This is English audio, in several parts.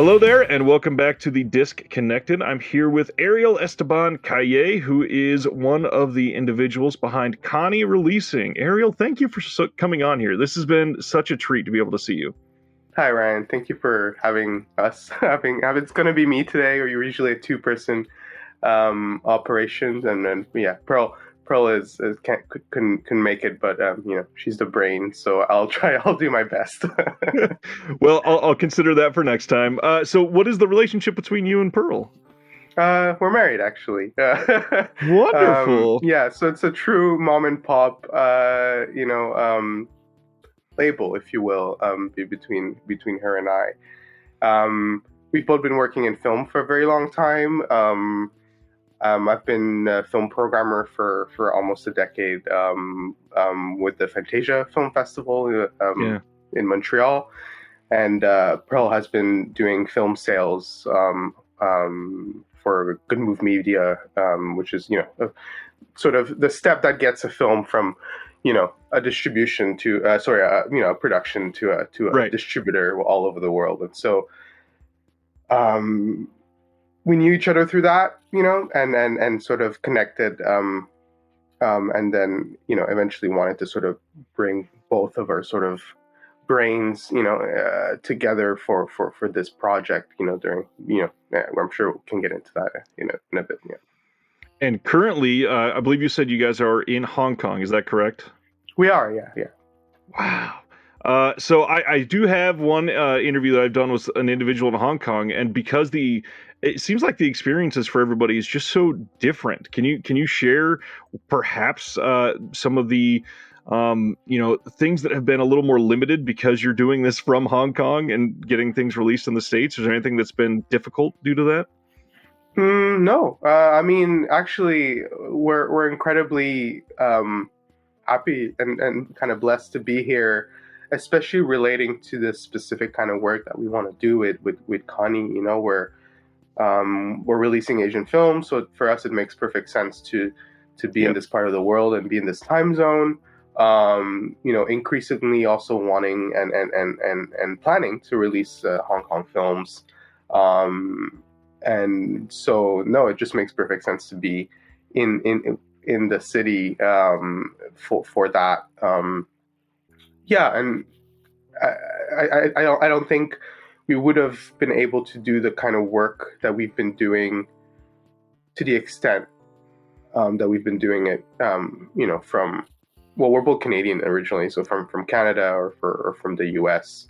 Hello there, and welcome back to the Disc Connected. I'm here with Ariel, Esteban, Cayer, who is one of the individuals behind Kani Releasing. Ariel, thank you for coming on here. This has been such a treat to be able to see you. Hi Ryan, thank you for having us. It's going to be me today, or you're usually a two-person operations, and then Pearl couldn't make it, but she's the brain, so I'll do my best. Well, I'll consider that for next time. So what is the relationship between you and Pearl? We're married, actually. Wonderful. Yeah, so it's a true mom and pop, label, if you will, between her and I. We've both been working in film for a very long time. I've been a film programmer for almost a decade with the Fantasia Film Festival in Montreal, and Pearl has been doing film sales for Good Move Media, which is sort of the step that gets a film from a distribution to a production to a distributor all over the world. And so we knew each other through that, and sort of connected, and then eventually wanted to sort of bring both of our sort of brains together for this project, during I'm sure we can get into that in a bit. And currently, I believe you said you guys are in Hong Kong. Is that correct? We are, yeah. Wow. So I do have one interview that I've done with an individual in Hong Kong, and because it seems like the experiences for everybody is just so different. Can you share perhaps some of the things that have been a little more limited because you're doing this from Hong Kong and getting things released in the States? Is there anything that's been difficult due to that? No. I mean, actually, we're incredibly happy and kind of blessed to be here, especially relating to this specific kind of work that we want to do with Kani. We're releasing Asian films, so for us it makes perfect sense to be in this part of the world and be in this time zone. Increasingly also wanting and planning to release Hong Kong films. And so, no, it just makes perfect sense to be in the city for that. And I don't think we would have been able to do the kind of work that we've been doing to the extent that we've been doing it. We're both Canadian originally, so from Canada or from the U.S.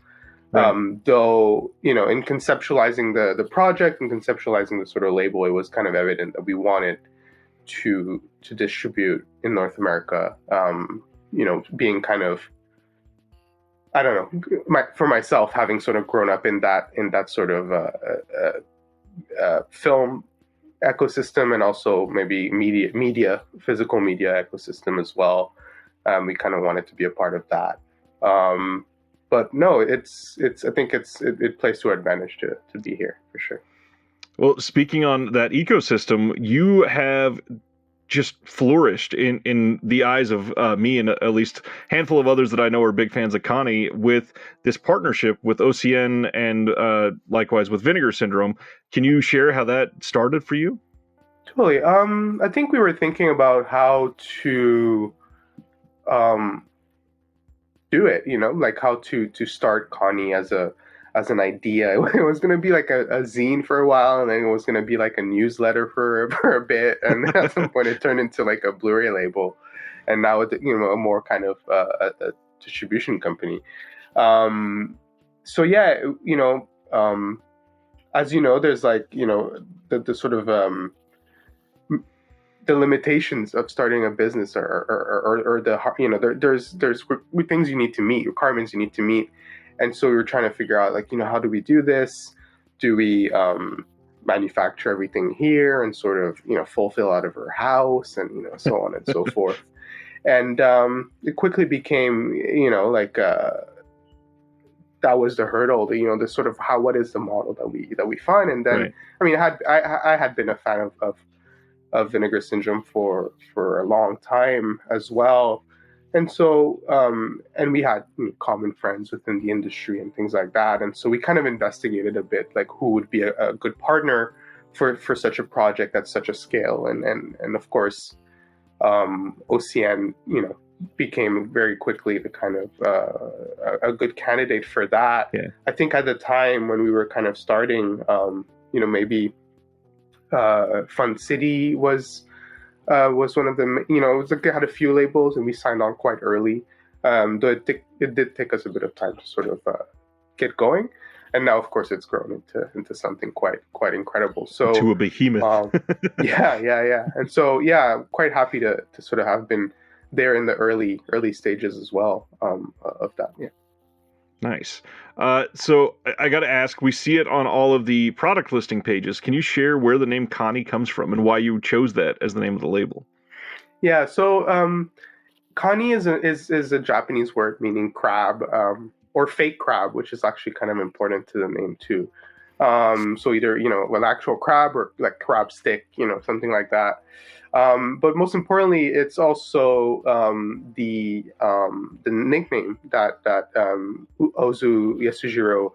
Right. Though, in conceptualizing the project and conceptualizing the sort of label, it was kind of evident that we wanted to distribute in North America, being kind of, I don't know, for myself, having sort of grown up in that sort of film ecosystem, and also maybe physical media ecosystem as well. We kind of wanted to be a part of that. But no, I think it plays to our advantage to be here for sure. Well, speaking on that ecosystem, you have just flourished in the eyes of me and at least a handful of others that I know are big fans of Kani with this partnership with OCN and likewise with Vinegar Syndrome. Can you share how that started for you? Totally. I think we were thinking about how to do it, like how to start Kani as an idea. It was going to be like a zine for a while, and then it was going to be like a newsletter for a bit, and at some point it turned into like a Blu-ray label, and now it's a more kind of a distribution company. So yeah, as you know, there's like the sort of the limitations of starting a business or there's things you need to meet, requirements you need to meet. And so we were trying to figure out, like, how do we do this? Do we manufacture everything here and sort of, fulfill out of our house and, so on and so forth. And it quickly became, that was the hurdle, the sort of what is the model that we find. And then, right. I mean, I had been a fan of Vinegar Syndrome for a long time as well. And so, and we had common friends within the industry and things like that. And so we kind of investigated a bit, like who would be a good partner for such a project at such a scale. And of course, OCN, became very quickly the kind of a good candidate for that. Yeah. I think at the time when we were kind of starting, maybe Fun City was one of them. It was like they had a few labels, and we signed on quite early. Though it did take us a bit of time to sort of get going, and now, of course, it's grown into something quite incredible. So to a behemoth. yeah, and so quite happy to sort of have been there in the early stages as well of that. Yeah. Nice. So I got to ask, we see it on all of the product listing pages. Can you share where the name Kani comes from and why you chose that as the name of the label? Yeah. So Kani is a Japanese word meaning crab, or fake crab, which is actually kind of important to the name too. So either an actual crab or like crab stick, something like that. But most importantly, it's also the nickname that Ozu Yasujiro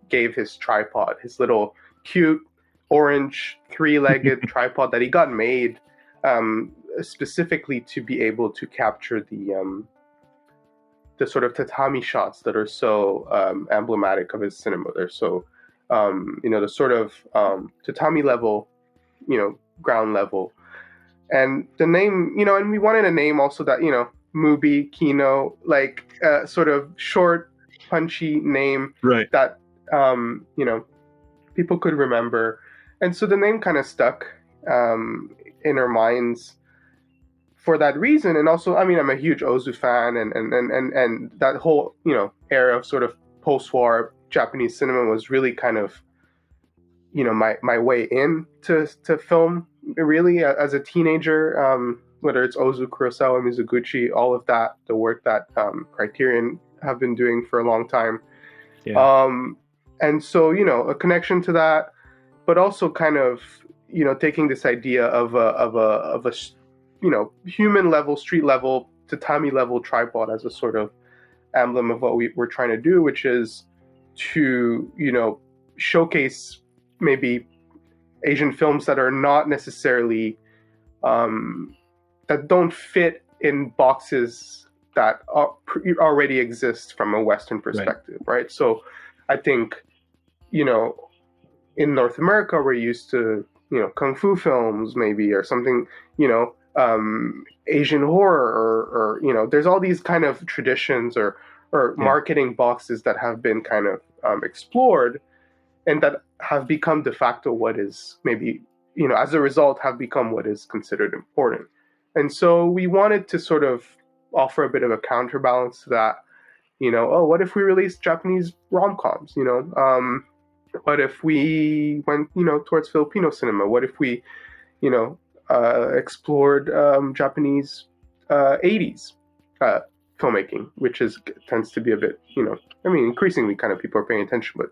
gave his tripod, his little cute orange three-legged tripod that he got made specifically to be able to capture the sort of tatami shots that are so emblematic of his cinema. They're so the sort of tatami level, ground level. And the name, and we wanted a name also that, Mubi, Kino, like sort of short, punchy name right. that, people could remember. And so the name kind of stuck in our minds for that reason. And also, I mean, I'm a huge Ozu fan, and that whole, era of sort of post-war Japanese cinema was really kind of, my way in to film, really, as a teenager, whether it's Ozu, Kurosawa, Mizoguchi, all of that, the work that Criterion have been doing for a long time. Yeah. And so, a connection to that, but also kind of, taking this idea of a human level, street level, tatami level tripod as a sort of emblem of what we're trying to do, which is to, showcase maybe Asian films that are not necessarily that don't fit in boxes that already exist from a Western perspective, right? So I think, in North America, we're used to, kung fu films maybe, or something, Asian horror, or there's all these kind of traditions or marketing boxes that have been kind of explored, and that have become de facto what is maybe, as a result, have become what is considered important. And so we wanted to sort of offer a bit of a counterbalance to that. What if we released Japanese rom-coms? What if we went, towards Filipino cinema? What if we, explored Japanese 80s filmmaking, which tends to be a bit, increasingly kind of people are paying attention, but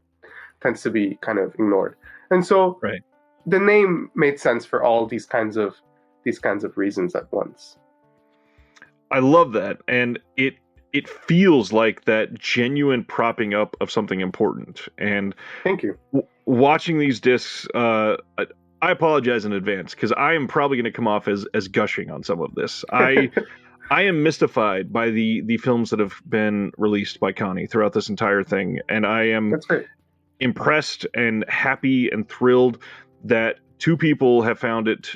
tends to be kind of ignored. And so the name made sense for all these kinds of reasons at once. I love that, and it feels like that genuine propping up of something important. And thank you. Watching these discs, I apologize in advance because I am probably going to come off as gushing on some of this. I am mystified by the films that have been released by Kani throughout this entire thing, and I am impressed and happy and thrilled that two people have found it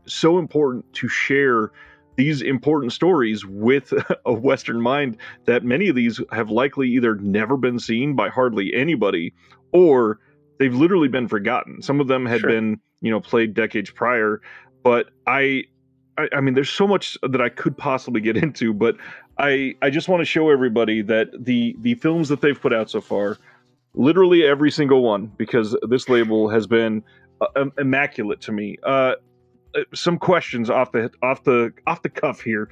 so important to share these important stories with a Western mind, that many of these have likely either never been seen by hardly anybody, or they've literally been forgotten. Some of them had been, played decades prior, but I mean, there's so much that I could possibly get into, but I just want to show everybody that the films that they've put out so far, literally every single one, because this label has been immaculate to me. Some questions off the cuff here.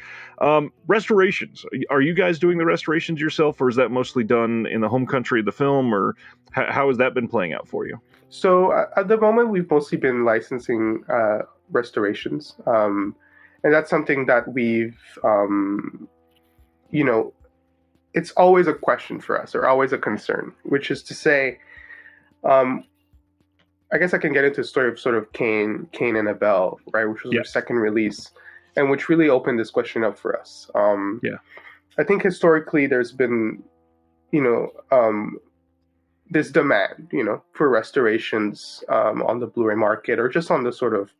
Restorations. Are you guys doing the restorations yourself, or is that mostly done in the home country of the film, or how has that been playing out for you? So at the moment, we've mostly been licensing restorations, and that's something that we've you know, it's always a question for us, or always a concern, which is to say, um, I guess I can get into the story of sort of Cain and Abel, right, which was our Yes. second release, and which really opened this question up for us. Yeah. I think historically there's been, you know, this demand, for restorations on the Blu-ray market, or just on the sort of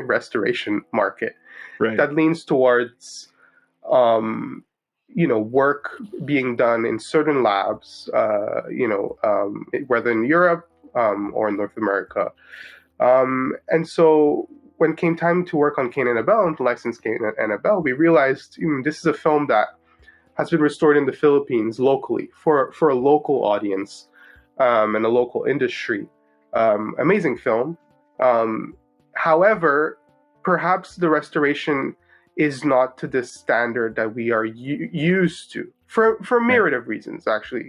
restoration market Right. that leans towards, um, work being done in certain labs, whether in Europe or in North America. And so when came time to work on Cain and Abel and to license Cain and Abel, we realized this is a film that has been restored in the Philippines locally for a local audience and a local industry. Amazing film. Um, However, perhaps the restoration is not to the standard that we are used to for Right. myriad of reasons. Actually,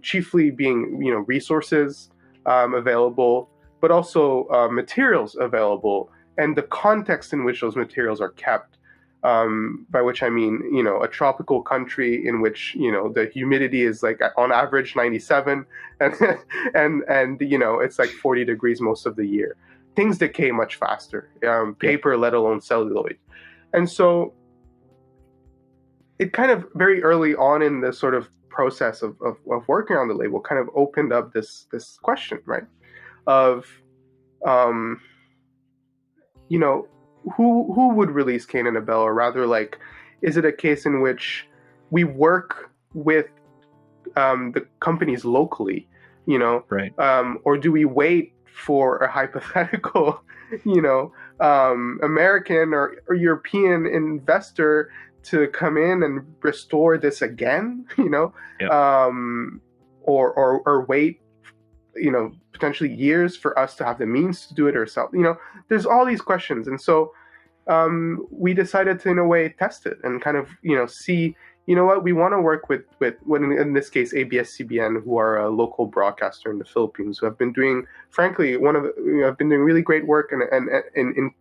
chiefly being resources available, but also materials available, and the context in which those materials are kept. By which I mean, a tropical country in which the humidity is like on average 97, and it's like 40 degrees most of the year. Things decay much faster. Yeah. Paper, let alone celluloid, and so it kind of very early on in the sort of process of working on the label kind of opened up this question, right? Of um, you know, who would release Cain and Abel, or rather, like, is it a case in which we work with the companies locally, Right. or do we wait for a hypothetical, American or European investor to come in and restore this again, Yeah. or wait, potentially years for us to have the means to do it ourselves. There's all these questions, and so we decided to, in a way, test it and kind of, see, what we want to work with, in this case, ABS-CBN, who are a local broadcaster in the Philippines, who have been doing, frankly, have been doing really great work in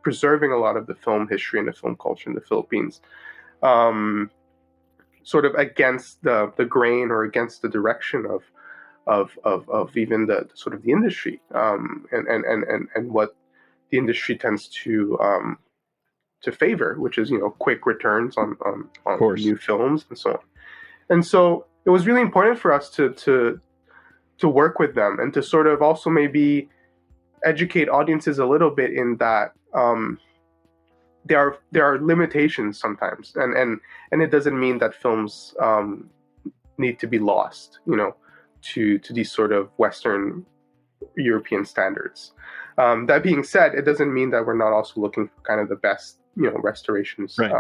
preserving a lot of the film history and the film culture in the Philippines, sort of against the grain, or against the direction of even the sort of the industry, and what the industry tends to favor, which is quick returns Of on course. new films and so on. And so it was really important for us to work with them, and to sort of also maybe educate audiences a little bit in that there are limitations sometimes, and it doesn't mean that films need to be lost, to these sort of Western European standards. That being said, it doesn't mean that we're not also looking for kind of the best, restorations Right.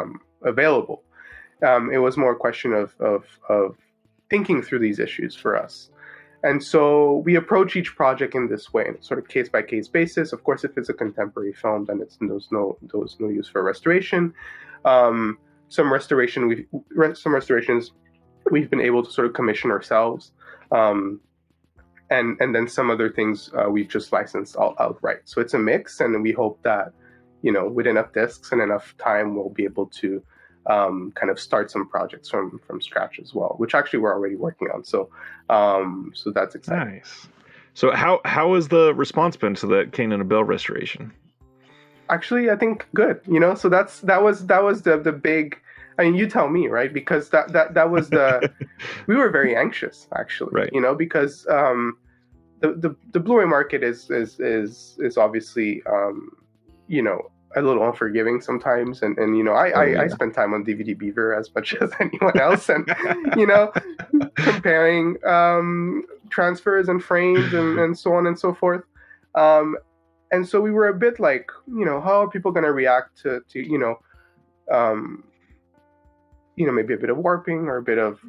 available. It was more a question of thinking through these issues for us. And so we approach each project in this way, sort of case by case basis. Of course, if it's a contemporary film, then there's no use for restoration. Um, some restorations we've been able to sort of commission ourselves. And then some other things we've just licensed outright. So it's a mix, and we hope that with enough discs and enough time, we'll be able to kind of start some projects from scratch as well, which actually we're already working on. So that's exciting. Nice. So how has the response been to the Cain and Abel restoration? Actually, I think good. So that was the big. I mean, you tell me, right? Because that was the. We were very anxious, actually, Right. because the Blu-ray market is obviously a little unforgiving sometimes, and I spend time on DVD Beaver as much as anyone else, and comparing transfers and frames and so on and so forth. And so we were a bit like, how are people going to react to um, maybe a bit of warping, or a bit of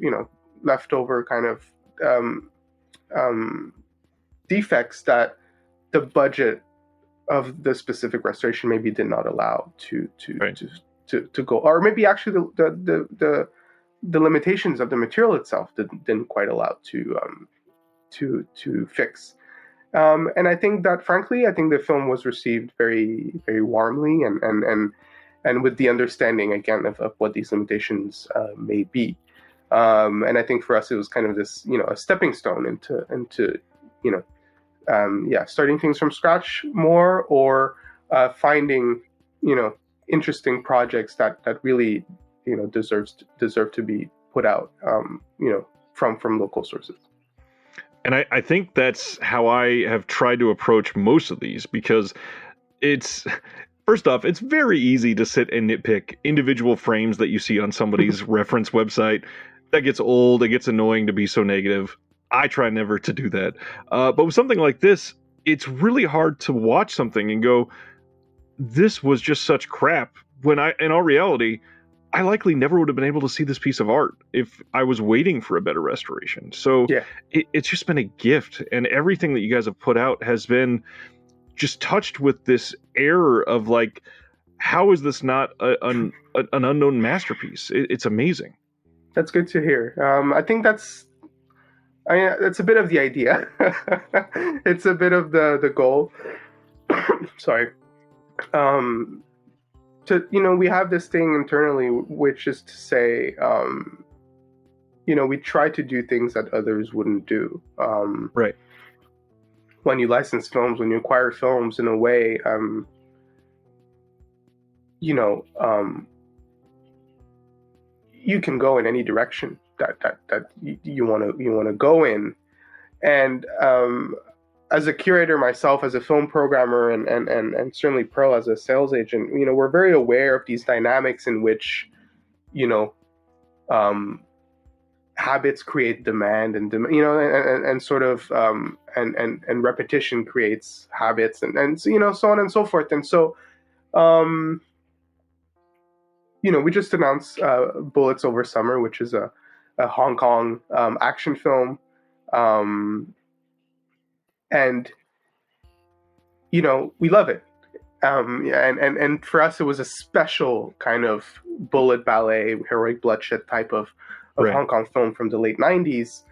leftover kind of um, defects that the budget of the specific restoration maybe did not allow Right. to go, or maybe actually the limitations of the material itself didn't quite allow to fix. And I think that, frankly, I think the film was received very, very warmly, and with the understanding again of what these limitations may be. And I think for us it was kind of this, a stepping stone into you know starting things from scratch more, or finding interesting projects that really deserve to be put out from local sources. And I think that's how I have tried to approach most of these, because it's first off, it's very easy to sit and nitpick individual frames that you see on somebody's reference website. That gets old, it gets annoying to be so negative. I try never to do that. But with something like this, it's really hard to watch something and go, this was just such crap, when in all reality, I likely never would have been able to see this piece of art if I was waiting for a better restoration. So Yeah. It's just been a gift, and everything that you guys have put out has been just touched with this air of like, how is this not an unknown masterpiece? It's amazing. That's good to hear. I think that's a bit of the idea. It's a bit of the goal. Sorry. We have this thing internally, which is to say, we try to do things that others wouldn't do. Right. When you license films, when you acquire films, in a way, you can go in any direction that you want to go in, and as a curator myself, as a film programmer, and certainly Pearl as a sales agent, we're very aware of these dynamics in which, habits create demand, and sort of and repetition creates habits, and so on and so forth. And so, we just announced Bullets Over Summer, which is a Hong Kong action film. And we love it, and for us it was a special kind of bullet ballet, heroic bloodshed type of Right. Hong Kong film from the late 90s,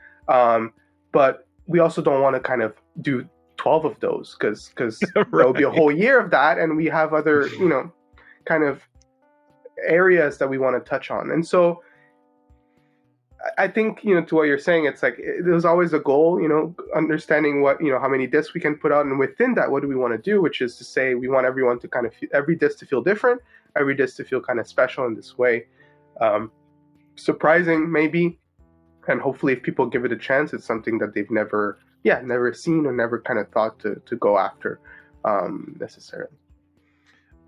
but we also don't want to kind of do 12 of those, because Right. There would be a whole year of that, and we have other kind of areas that we want to touch on. And so I think, to what you're saying, it's like there's always a goal, understanding what, how many discs we can put out. And within that, what do we want to do? Which is to say, we want everyone to kind of, every disc to feel different, every disc to feel kind of special in this way. Surprising, maybe. And hopefully, if people give it a chance, it's something that they've never seen or never kind of thought to go after necessarily.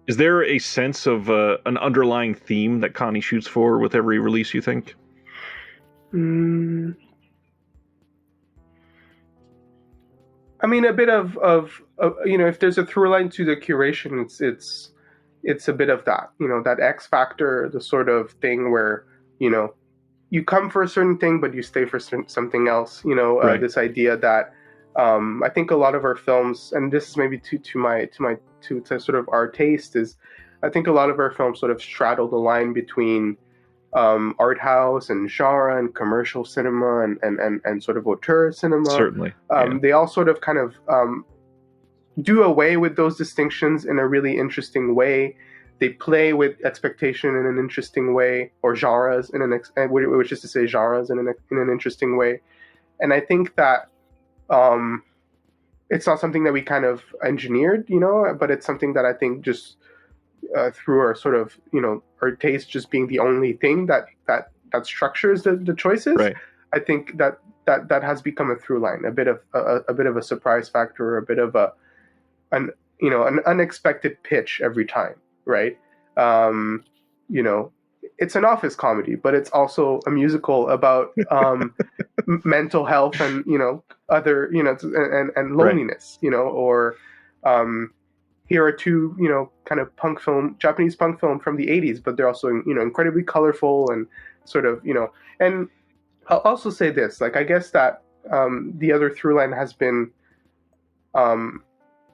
Is there a sense of an underlying theme that Kani shoots for with every release, you think? I mean, a bit of if there's a through line to the curation, it's a bit of that, that X factor, the sort of thing where, you come for a certain thing, but you stay for something else, Right. This idea that, I think a lot of our films, and this is maybe to sort of our taste, is I think a lot of our films sort of straddle the line between art house and genre and commercial cinema and sort of auteur cinema. Certainly. They all sort of kind of do away with those distinctions in a really interesting way. They play with expectation in an interesting way, or genres which is to say genres in an interesting way. And I think that it's not something that we kind of engineered, but it's something that I think just through our sort of, our taste just being the only thing that structures the choices. Right. I think that has become a through line, a bit of a surprise factor, a bit of an unexpected pitch every time, right? It's an office comedy, but it's also a musical about mental health and other and loneliness, right. Or here are two kind of Japanese punk film from the 80s, but they're also incredibly colorful and sort of and I'll also say this, like, I guess that the other through line has been to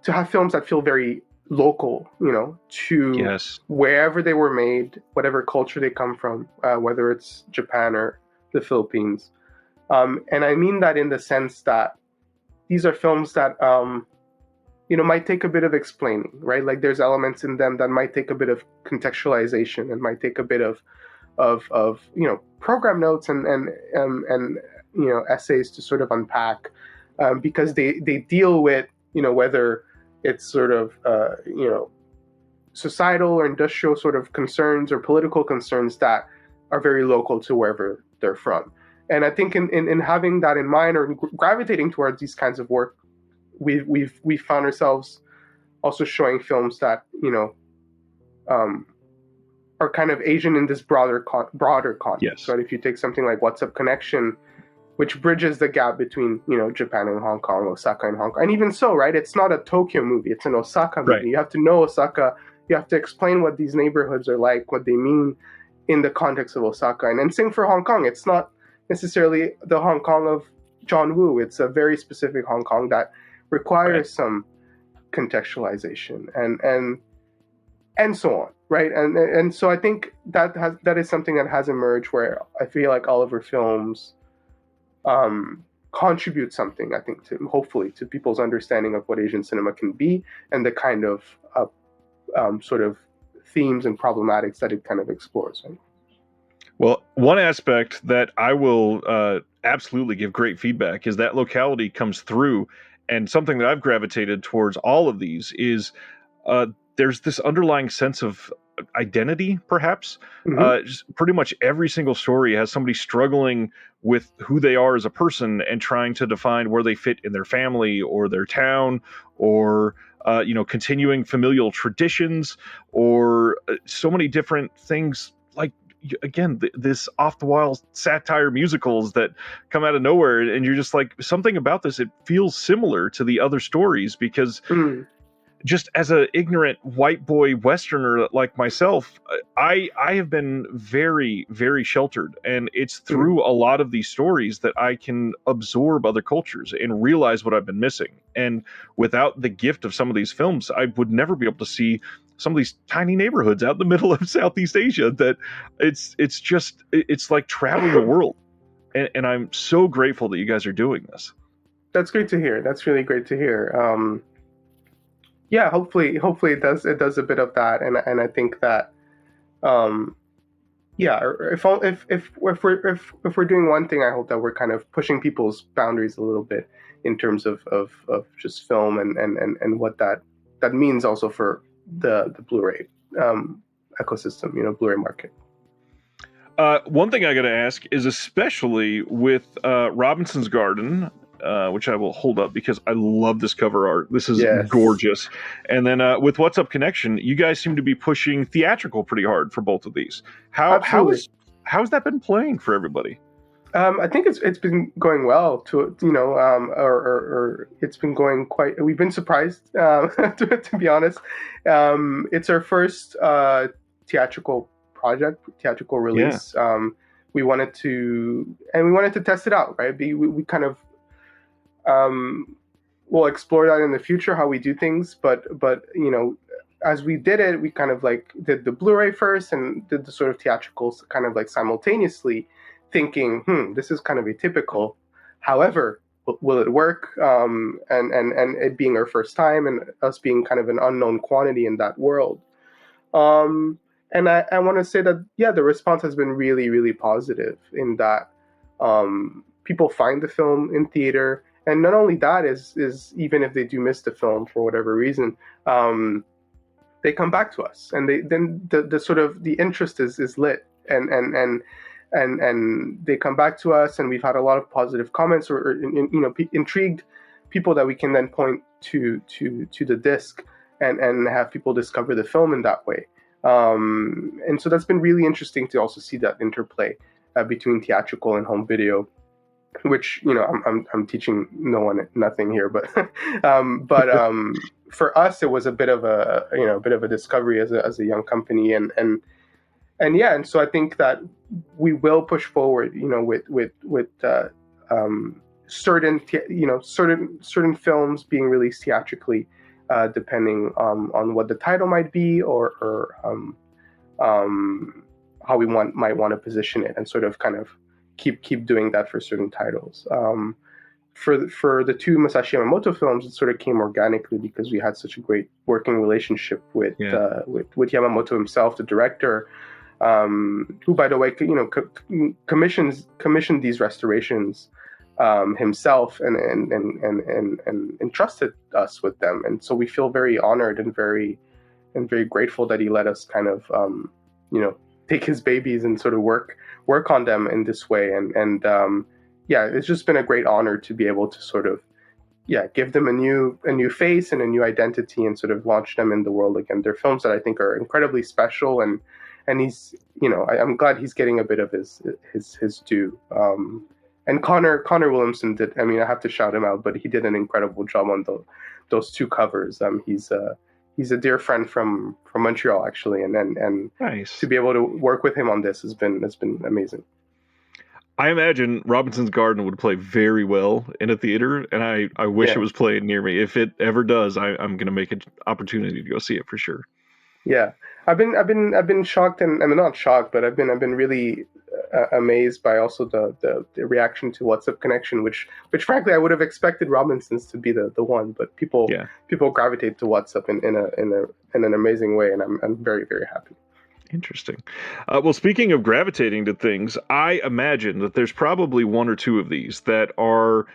have films that feel very local, to Yes. wherever they were made, whatever culture they come from, whether it's Japan or the Philippines. And I mean that in the sense that these are films that, might take a bit of explaining, right? Like there's elements in them that might take a bit of contextualization and might take a bit of program notes and essays to sort of unpack, because they deal with whether it's sort of societal or industrial sort of concerns or political concerns that are very local to wherever they're from. And I think in having that in mind, or gravitating towards these kinds of work, we've found ourselves also showing films that are kind of Asian in this broader context. Yes. Right? If you take something like What's Up Connection, which bridges the gap between Japan and Hong Kong, Osaka and Hong Kong, and even so, right? It's not a Tokyo movie; it's an Osaka movie. Right. You have to know Osaka. You have to explain what these neighborhoods are like, what they mean in the context of Osaka, and same for Hong Kong. It's not necessarily the Hong Kong of John Woo. It's a very specific Hong Kong that requires some contextualization and so on, right? And so I think that is something that has emerged, where I feel like all of our films contribute something, I think, to hopefully to people's understanding of what Asian cinema can be and the kind of sort of themes and problematics that it kind of explores. Right? Well, one aspect that I will absolutely give great feedback is that locality comes through, and something that I've gravitated towards all of these is there's this underlying sense of identity, perhaps. Just pretty much every single story has somebody struggling with who they are as a person and trying to define where they fit in their family or their town, or continuing familial traditions, or so many different things. Like, again, this off the wall satire musicals that come out of nowhere, and you're just like, something about this, it feels similar to the other stories, because just as an ignorant white boy Westerner like myself, I have been very, very sheltered, and it's through a lot of these stories that I can absorb other cultures and realize what I've been missing. And without the gift of some of these films, I would never be able to see some of these tiny neighborhoods out in the middle of Southeast Asia. That it's like traveling the world, and I'm so grateful that you guys are doing this. That's great to hear. That's really great to hear. Yeah, hopefully it does a bit of that, and I think that, if we're doing one thing, I hope that we're kind of pushing people's boundaries a little bit in terms of just film and what that means also for the Blu-ray ecosystem, Blu-ray market. One thing I got to ask is, especially with Robinson's Garden, which I will hold up because I love this cover art. This is gorgeous. And then with What's Up Connection, you guys seem to be pushing theatrical pretty hard for both of these. How's that been playing for everybody? I think it's been going well, or it's been going quite. We've been surprised, to be honest. It's our first theatrical release. Yeah. We wanted to test it out, right? We kind of we'll explore that in the future, how we do things, but as we did it, we kind of like did the Blu-ray first and did the sort of theatricals kind of like simultaneously, thinking, this is kind of atypical. However, will it work? And it being our first time and us being kind of an unknown quantity in that world. And I want to say that, the response has been really, really positive in that people find the film in theater. And not only that, is even if they do miss the film for whatever reason, they come back to us, and then the sort of the interest is lit, and they come back to us, and we've had a lot of positive comments or intrigued people that we can then point to the disc and have people discover the film in that way. And so that's been really interesting to also see that interplay between theatrical and home video, which I'm teaching no one nothing here, but for us it was a bit of a discovery as a young company, and so I think that we will push forward with certain films being released theatrically, depending on what the title might be or how we might want to position it, and sort of kind of keep doing that for certain titles. for the two Masashi Yamamoto films, it sort of came organically because we had such a great working relationship with Yeah. with Yamamoto himself, the director, who, by the way, commissioned these restorations himself and entrusted us with them. And so we feel very honored and very grateful that he let us kind of take his babies and sort of work on them in this way. And yeah, it's just been a great honor to be able to sort of give them a new face and a new identity and sort of launch them in the world again. They're films that I think are incredibly special, and he's I'm glad he's getting a bit of his due. And Connor Williamson did. I mean, I have to shout him out, but he did an incredible job on those two covers. He's a dear friend from Montreal, actually, and Nice. to be able to work with him on this has been amazing. I imagine Robinson's Garden would play very well in a theater, and I wish it was playing near me. If it ever does, I'm going to make an opportunity to go see it for sure. Yeah, I've been shocked, and I'm not shocked, but I've been really amazed by also the reaction to What's Up Connection, which frankly I would have expected Robinson's to be the one, but people gravitate to What's Up in an amazing way, and I'm very, very happy. Interesting. Well, speaking of gravitating to things, I imagine that there's probably one or two of these that are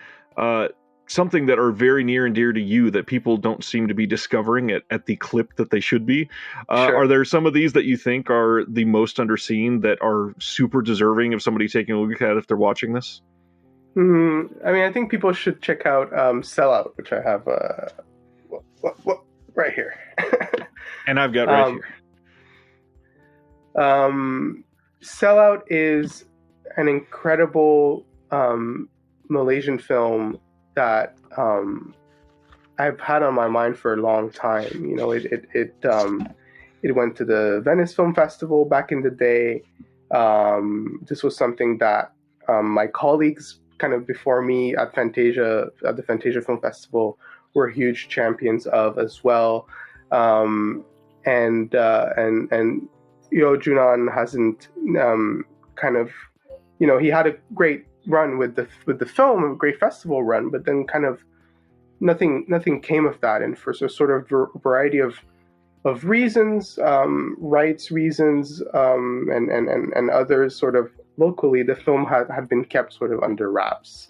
something that are very near and dear to you that people don't seem to be discovering at the clip that they should be. Sure. Are there some of these that you think are the most underseen that are super deserving of somebody taking a look at if they're watching this? I mean, I think people should check out Sellout, which I have right here. And I've got right here. Sellout is an incredible Malaysian film that I've had on my mind for a long time. It went to the Venice Film Festival back in the day. This was something that my colleagues kind of before me at the Fantasia Film Festival were huge champions of as well. And Junan hasn't he had a great run with the film, a great festival run, but then kind of nothing came of that. And for a sort of variety of reasons, rights reasons, and others sort of locally, the film had been kept sort of under wraps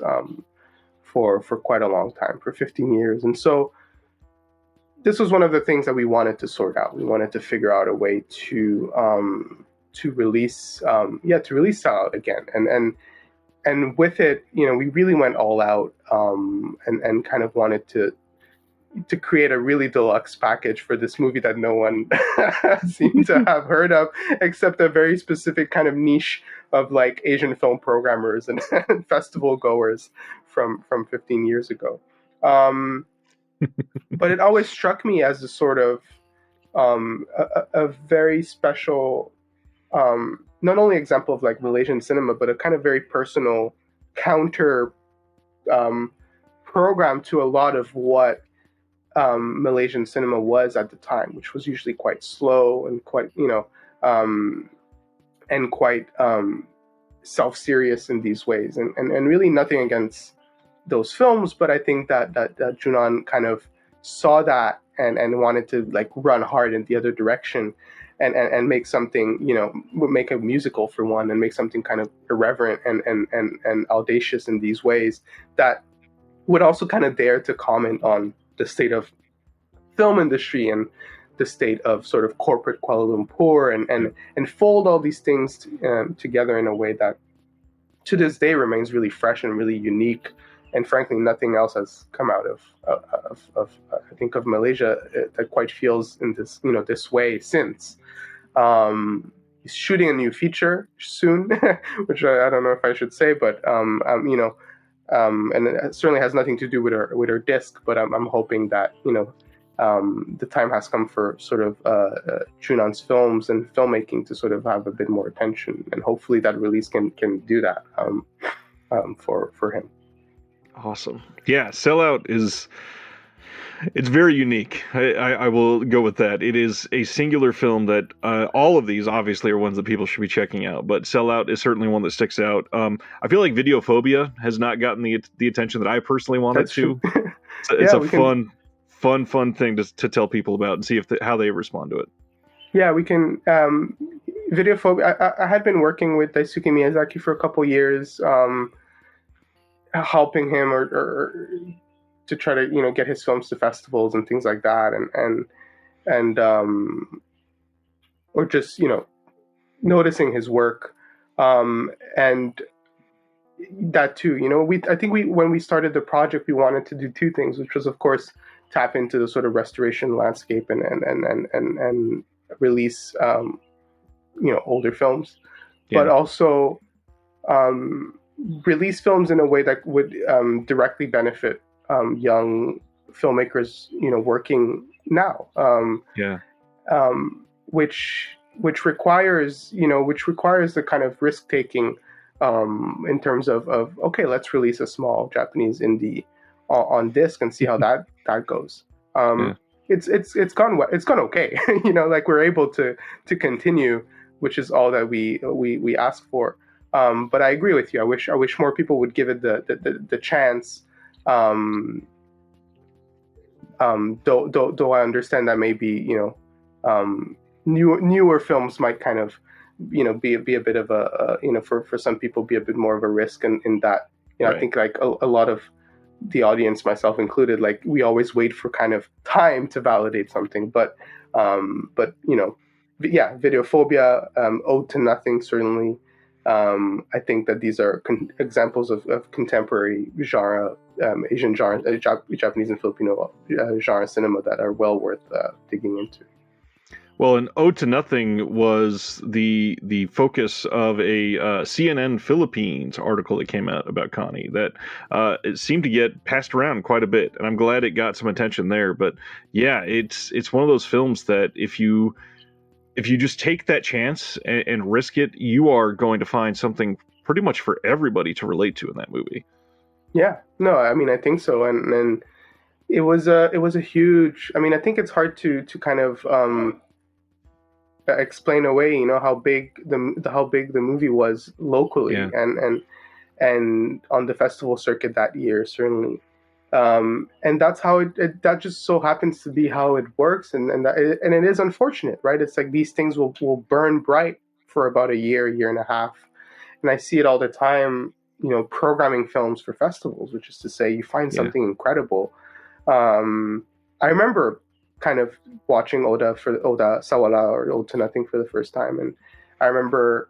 for quite a long time, for 15 years. And so this was one of the things that we wanted to sort out. We wanted to figure out a way to release Sellout again. And with it, we really went all out and kind of wanted to create a really deluxe package for this movie that no one seemed to have heard of, except a very specific kind of niche of like Asian film programmers and festival goers from 15 years ago. But it always struck me as a sort of a very special, not only example of like Malaysian cinema, but a kind of very personal counter program to a lot of what Malaysian cinema was at the time, which was usually quite slow and quite self-serious in these ways, and really nothing against those films, but I think that Junan kind of saw that and wanted to like run hard in the other direction and make something, make a musical for one, and make something kind of irreverent and audacious in these ways that would also kind of dare to comment on the state of film industry and the state of sort of corporate Kuala Lumpur and fold all these things together in a way that to this day remains really fresh and really unique. And frankly, nothing else has come out of I think of Malaysia that quite feels in this this way since. He's shooting a new feature soon, which I don't know if I should say, but and it certainly has nothing to do with her disc. But I'm hoping that the time has come for sort of Junan's films and filmmaking to sort of have a bit more attention, and hopefully that release can do that for him. Awesome. Yeah, Sellout is It's very unique. I will go with that. It is a singular film that all of these obviously are ones that people should be checking out, but Sellout is certainly one that sticks out. I feel like Videophobia has not gotten the attention that I personally want it That's true. to. It's Yeah, a we can. fun thing to tell people about and see how they respond to it. Yeah, we can. Videophobia. I had been working with Daisuke Miyazaki for a couple years, helping him or to try to get his films to festivals and things like that, and or just noticing his work, and that too. We I think we when we started the project, we wanted to do two things, which was of course tap into the sort of restoration landscape and release older films, but Yeah. also release films in a way that would directly benefit young filmmakers working now, Yeah. which requires the kind of risk taking in terms of okay, let's release a small Japanese indie on disc and see how that goes. Yeah. It's gone well. It's gone okay. Like we're able to continue, which is all that we ask for. But I agree with you. I wish more people would give it the chance. Though I understand that maybe newer films might kind of be a bit of a for some people be a bit more of a risk in that Right. I think like a lot of the audience, myself included, like we always wait for kind of time to validate something, but yeah, Videophobia, Ode to Nothing, certainly. I think that these are examples of contemporary genre, Asian genre, Japanese and Filipino genre cinema that are well worth digging into. Well, and Ode to Nothing was the focus of a CNN Philippines article that came out about Kani that it seemed to get passed around quite a bit, and I'm glad it got some attention there. But yeah, it's one of those films that if you just take that chance and risk it, you are going to find something pretty much for everybody to relate to in that movie. Yeah, no, I mean I think so, and it was a huge. I mean, I think it's hard to kind of explain away, how big the movie was locally, Yeah. and on the festival circuit that year, certainly. And that's how that just so happens to be how it works, and it is unfortunate, right? It's like these things will burn bright for about a year and a half, and I see it all the time, programming films for festivals, which is to say, you find Yeah. something incredible. I remember kind of watching Oda Sawala or Ode to Nothing for the first time, and I remember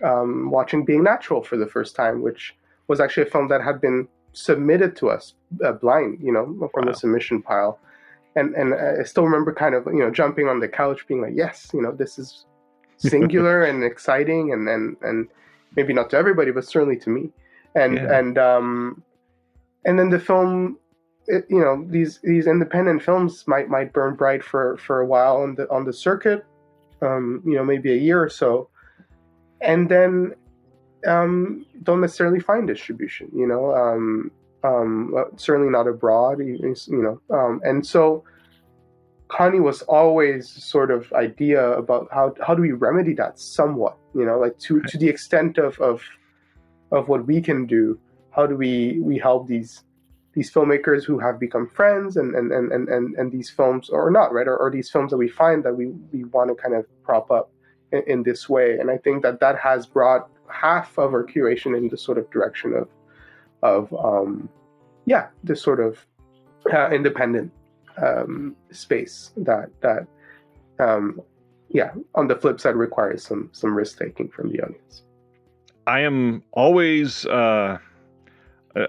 watching Being Natural for the first time, which was actually a film that had been submitted to us blind, from the submission pile, and I still remember kind of jumping on the couch, being like, yes, this is singular and exciting, and maybe not to everybody, but certainly to me, and Yeah. and then the film. These independent films might burn bright for a while on the circuit, maybe a year or so, and then don't necessarily find distribution. Certainly not abroad. And so Kani was always sort of idea about how do we remedy that somewhat. Like to the extent of what we can do. How do we help these filmmakers who have become friends and these films or not, right? Or these films that we find that we want to kind of prop up in this way. And I think that has brought half of our curation in the sort of direction of this sort of independent space that on the flip side requires some risk taking from the audience. I am always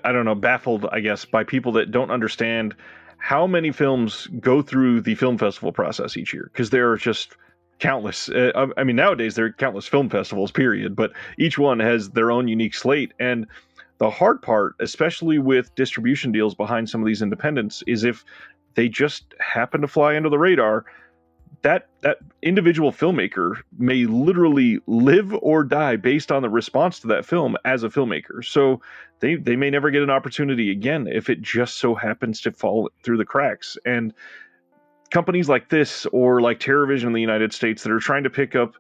I don't know, baffled, I guess, by people that don't understand how many films go through the film festival process each year, because there are just countless. I mean, nowadays there are countless film festivals, period, but each one has their own unique slate. And the hard part, especially with distribution deals behind some of these independents, is if they just happen to fly under the radar, that individual filmmaker may literally live or die based on the response to that film as a filmmaker. So they may never get an opportunity again if it just so happens to fall through the cracks. And companies like this, or like TerrorVision in the United States, that are trying to pick up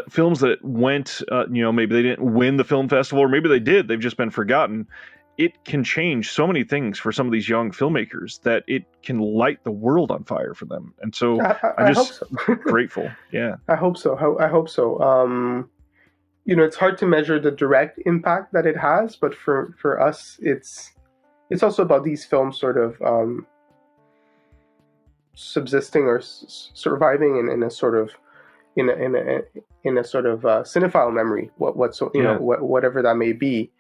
films that went, maybe they didn't win the film festival, or maybe they did, they've just been forgotten. It can change so many things for some of these young filmmakers that it can light the world on fire for them. And so I'm I hope just so. grateful. Yeah. I hope so. I hope so. It's hard to measure the direct impact that it has, but for us, it's also about these films sort of subsisting or surviving in a sort of in a sort of cinephile memory, whatever that may be.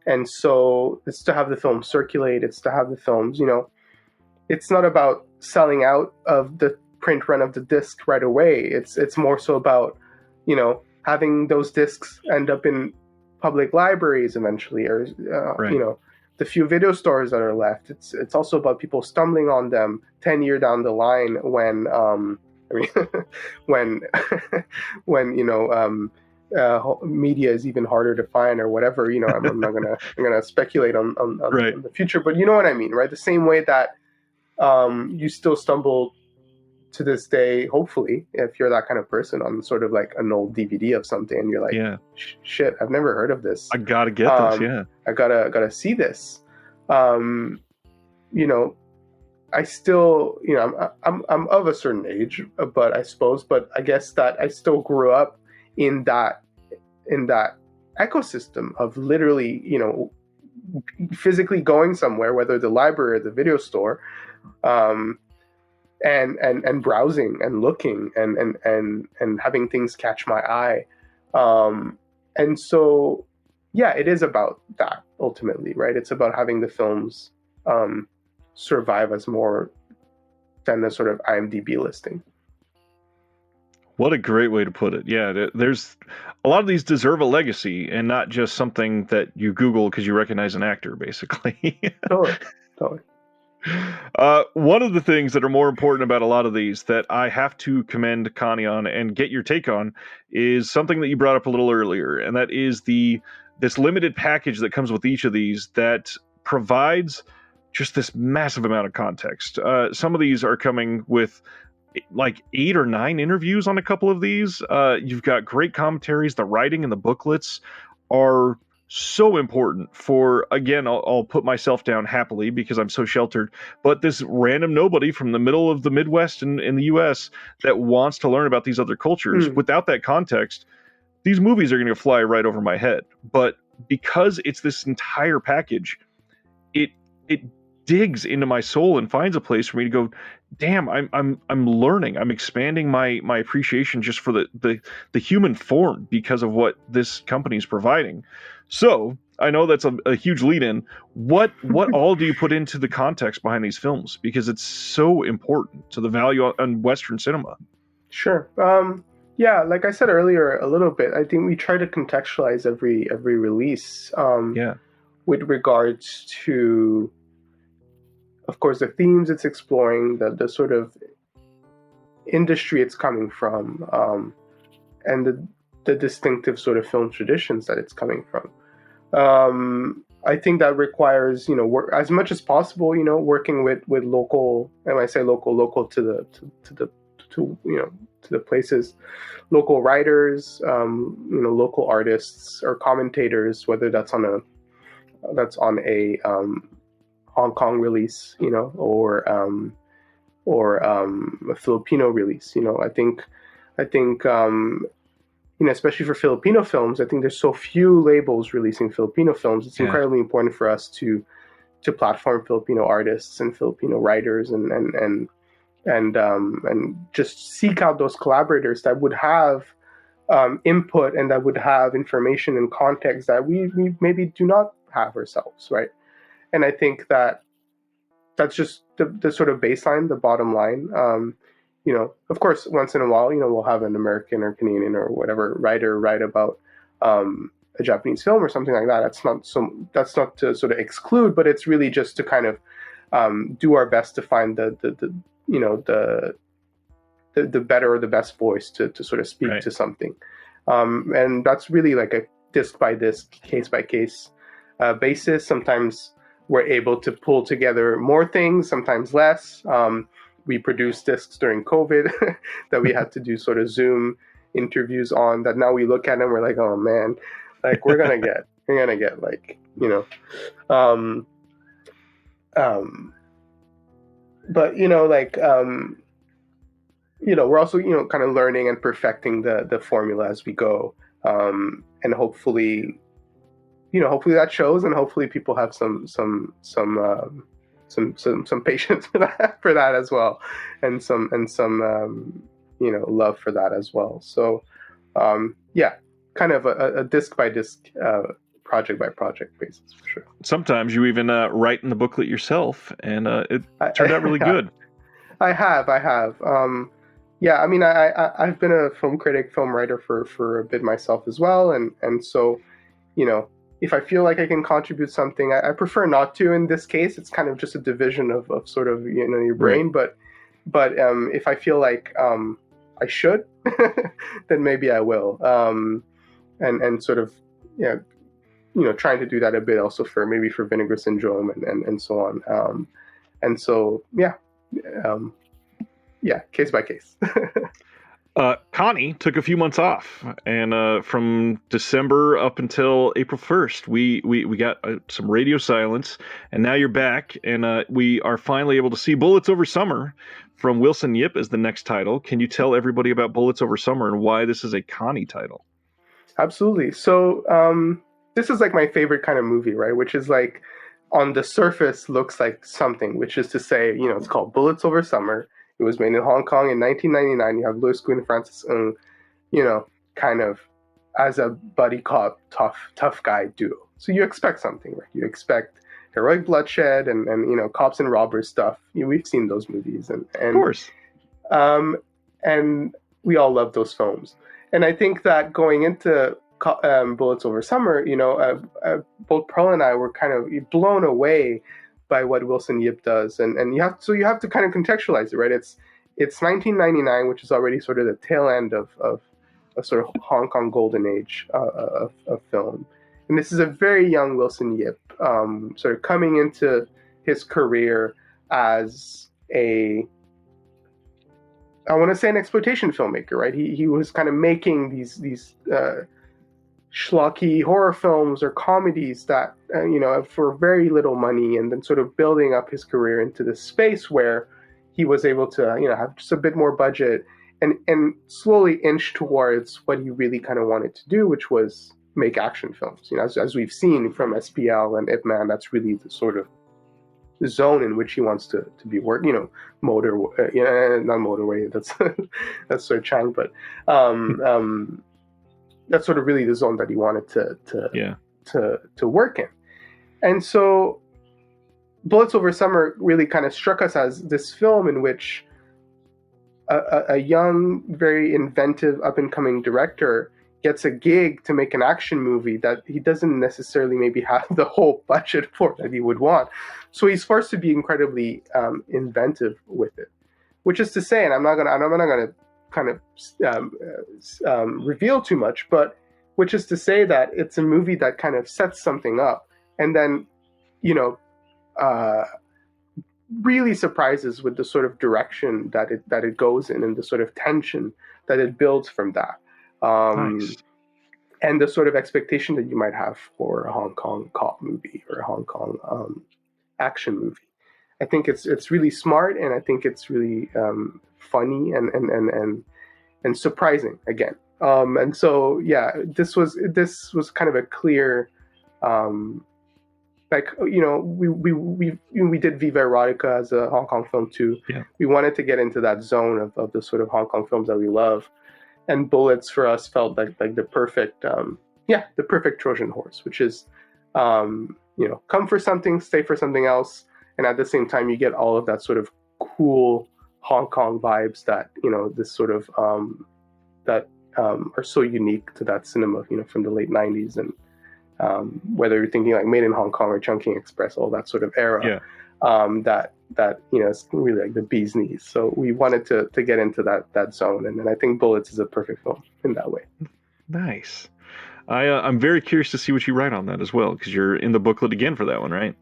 And so it's to have the film circulate. It's to have the films. It's not about selling out of the print run of the disc right away. It's more so about having those discs end up in public libraries eventually, or Right. the few video stores that are left. It's also about people stumbling on them 10 years down the line when when media is even harder to find or whatever. I'm not gonna speculate on Right. the future, but you know what I mean, right? The same way that you still stumble to this day, hopefully, if you're that kind of person, on sort of like an old DVD of something, and you're like, Yeah. shit, I've never heard of this. I gotta get this. Yeah. I gotta see this. I still, I'm of a certain age, but I guess that I still grew up in that ecosystem of literally, physically going somewhere, whether the library or the video store, and browsing and looking and having things catch my eye. And so, yeah, it is about that ultimately, right? It's about having the films survive as more than a sort of IMDb listing. What a great way to put it. Yeah, there's a lot of these deserve a legacy and not just something that you Google because you recognize an actor, basically. Totally. One of the things that are more important about a lot of these that I have to commend Kani on and get your take on is something that you brought up a little earlier, and that is this limited package that comes with each of these that provides just this massive amount of context. Some of these are coming with like 8 or 9 interviews on a couple of these. You've got great commentaries. The writing and the booklets are so important for, again, I'll put myself down happily because I'm so sheltered, but this random nobody from the middle of the Midwest in the US that wants to learn about these other cultures. Without that context, these movies are going to fly right over my head. But because it's this entire package, it digs into my soul and finds a place for me to go, damn, I'm learning. I'm expanding my appreciation just for the human form because of what this company is providing. So I know that's a huge lead in. What all do you put into the context behind these films? Because it's so important to the value on Western cinema. Sure. Yeah, like I said earlier a little bit, I think we try to contextualize every release with regards to, of course, the themes it's exploring, the sort of industry it's coming from, and the distinctive sort of film traditions that it's coming from. I think that requires, work as much as possible, working with local, and when I say local to the places, local writers, local artists or commentators, whether that's on a Hong Kong release, or a Filipino release. I think especially for Filipino films, I think there's so few labels releasing Filipino films. It's incredibly important for us to platform Filipino artists and Filipino writers and just seek out those collaborators that would have input and that would have information and context that we maybe do not have ourselves, right? And I think that's just the sort of baseline, the bottom line. Of course, once in a while, we'll have an American or Canadian or whatever writer write about a Japanese film or something like that. That's not to sort of exclude, but it's really just to kind of do our best to find the the better or the best voice to sort of speak Right. to something. And that's really like a disc by disc, case by case basis. Sometimes we're able to pull together more things, sometimes less. We produced discs during COVID that we had to do sort of Zoom interviews on, that now we look at them, we're like, oh man, like we're gonna get like, but we're also, kind of learning and perfecting the formula as we go. And hopefully that shows, and hopefully people have some patience for that as well, and some love for that as well. So kind of a disc by disc, project by project basis, for sure. Sometimes you even write in the booklet yourself, and it turned out really good. I have. I mean, I've been a film critic, film writer for a bit myself as well, and so, if I feel like I can contribute something, I prefer not to. In this case, it's kind of just a division of sort of your brain. Right. But if I feel like I should, then maybe I will. And sort of trying to do that a bit also for Vinegar Syndrome and so on. And so case by case. Kani took a few months off, and from December up until April 1st, we got some radio silence, and now you're back, and we are finally able to see Bullets Over Summer from Wilson Yip as the next title. Can you tell everybody about Bullets Over Summer and why this is a Kani title? Absolutely. So this is like my favorite kind of movie, right? Which is like, on the surface looks like something, which is to say, it's called Bullets Over Summer. It was made in Hong Kong in 1999. You have Louis Quinn and Francis Ng, kind of as a buddy cop, tough guy duo. So you expect something, right? You expect heroic bloodshed and cops and robbers stuff. We've seen those movies, and of course, and we all love those films. And I think that going into Bullets Over Summer, both Pearl and I were kind of blown away by what Wilson Yip does, and you have to kind of contextualize it, right? It's 1999, which is already sort of the tail end of a sort of Hong Kong golden age of film, and this is a very young Wilson Yip, sort of coming into his career as I want to say an exploitation filmmaker, right? He was kind of making these schlocky horror films or comedies that for very little money, and then sort of building up his career into this space where he was able to have just a bit more budget and slowly inch towards what he really kind of wanted to do, which was make action films. As we've seen from SPL and Ip Man, that's really the sort of the zone in which he wants to be working. Not Motorway, that's Sir Chang, but that's sort of really the zone that he wanted to work in. And so Bullets Over Summer really kind of struck us as this film in which a young, very inventive, up-and-coming director gets a gig to make an action movie that he doesn't necessarily maybe have the whole budget for that he would want. So he's forced to be incredibly inventive with it, which is to say, and I'm not gonna kind of reveal too much, but which is to say that it's a movie that kind of sets something up and then, really surprises with the sort of direction that it goes in, and the sort of tension that it builds from that. Nice. And the sort of expectation that you might have for a Hong Kong cop movie or a Hong Kong action movie. I think it's really smart, and I think it's really funny and surprising again. And so this was kind of a clear, we did Viva Erotica as a Hong Kong film too. Yeah. We wanted to get into that zone of the sort of Hong Kong films that we love, and Bullets for us felt like the perfect Trojan horse, which is come for something, stay for something else, and at the same time you get all of that sort of cool Hong Kong vibes that this sort of that are so unique to that cinema from the late 90s, and whether you're thinking like Made in Hong Kong or Chungking Express, all that sort of era, that it's really like the bee's knees. So we wanted to get into that zone, and I think Bullets is a perfect film in that way. Nice. I'm very curious to see what you write on that as well, because you're in the booklet again for that one, right?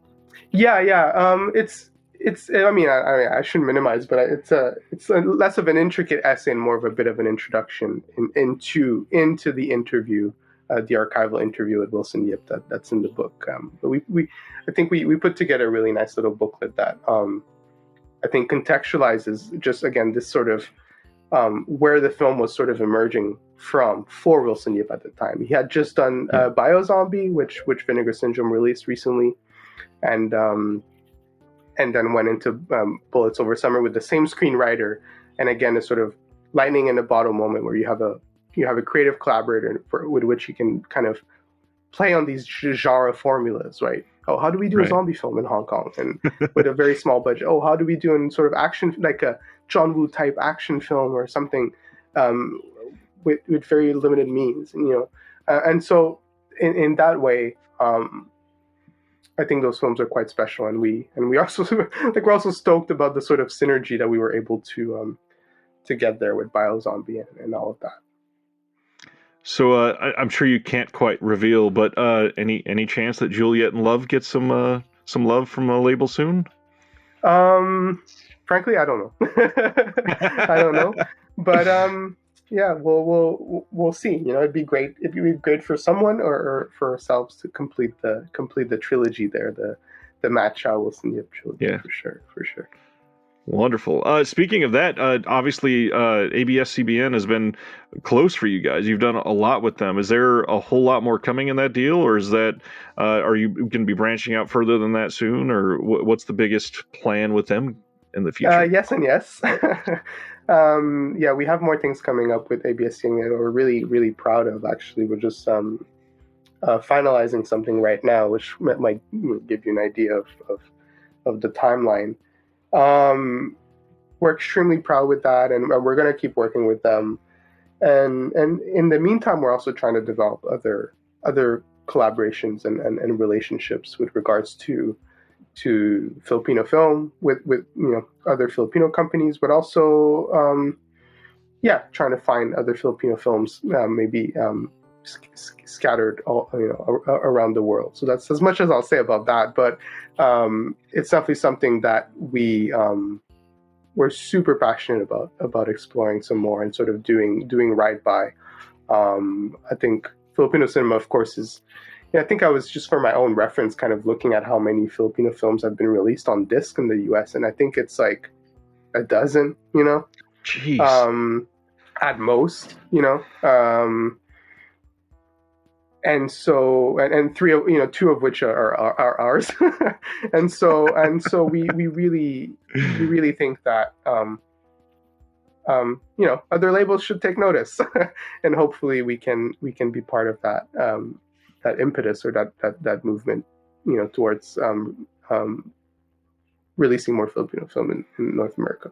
Yeah. It's. I shouldn't minimize, but it's less of an intricate essay and more of a bit of an introduction into the interview, the archival interview with Wilson Yip that's in the book. But I think we put together a really nice little booklet that I think contextualizes just again this sort of where the film was sort of emerging from for Wilson Yip at the time. He had just done Biozombie, which Vinegar Syndrome released recently, and then went into Bullets Over Summer with the same screenwriter, and again a sort of lightning in a bottle moment where you have a creative collaborator with which you can kind of play on these genre formulas, right? Oh, how do we do a zombie film in Hong Kong and with a very small budget? Oh, how do we do in sort of action, like a John Woo type action film or something with very limited means, and so in that way, I think those films are quite special, and we also like we're also stoked about the sort of synergy that we were able to get there with Biozombie and all of that. So I'm sure you can't quite reveal, but any chance that Juliet and Love gets some love from a label soon? Frankly, I don't know. I don't know, but yeah, we'll see. It'd be great. It'd be great for someone or for ourselves to complete the trilogy there, the Matt Chow Wilson Yip trilogy. Yeah, for sure. Wonderful. Speaking of that, obviously ABS-CBN has been close for you guys. You've done a lot with them. Is there a whole lot more coming in that deal, or is that are you going to be branching out further than that soon, or what's the biggest plan with them in the future? Yes and yes. Yeah, we have more things coming up with ABS-CBN that we're really, really proud of. Actually, we're just finalizing something right now, which might give you an idea of the timeline. We're extremely proud with that, and we're going to keep working with them. And in the meantime, we're also trying to develop other collaborations and relationships with regards to Filipino film with other Filipino companies, but also trying to find other Filipino films maybe scattered around the world. So that's as much as I'll say about that, but it's definitely something that we're super passionate about exploring some more and sort of doing right by. I think Filipino cinema, of course, is. I think I was just for my own reference kind of looking at how many Filipino films have been released on disc in the US, and I think it's like a dozen, Jeez. At most, and so and three of two of which are ours, and so we really think that other labels should take notice, and hopefully we can be part of that impetus or that movement, towards releasing more Filipino film in North America.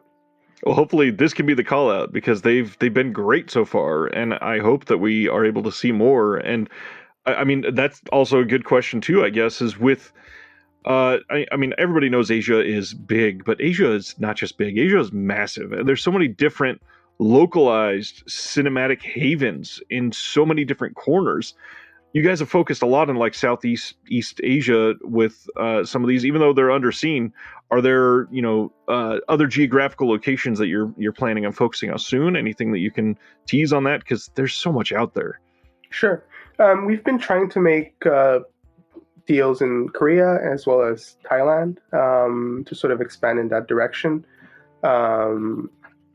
Well, hopefully this can be the call out, because they've been great so far, and I hope that we are able to see more. And I mean, that's also a good question too, I guess, is with I mean, everybody knows Asia is big, but Asia is not just big. Asia is massive. There's so many different localized cinematic havens in so many different corners. You guys have focused a lot on like East Asia with some of these, even though they're underseen. Are there, other geographical locations that you're planning on focusing on soon? Anything that you can tease on that? Because there's so much out there. Sure. We've been trying to make deals in Korea as well as Thailand to sort of expand in that direction.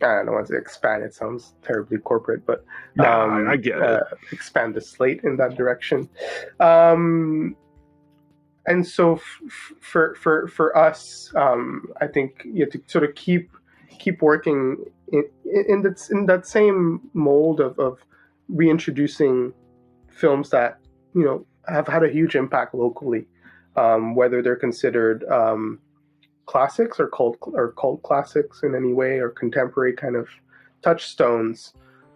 I don't want to expand. It sounds terribly corporate, but I get it. Expand the slate in that direction. And so for us, I think you have to sort of keep working in that same mold of reintroducing films that have had a huge impact locally, whether they're considered classics or cult classics in any way, or contemporary kind of touchstones.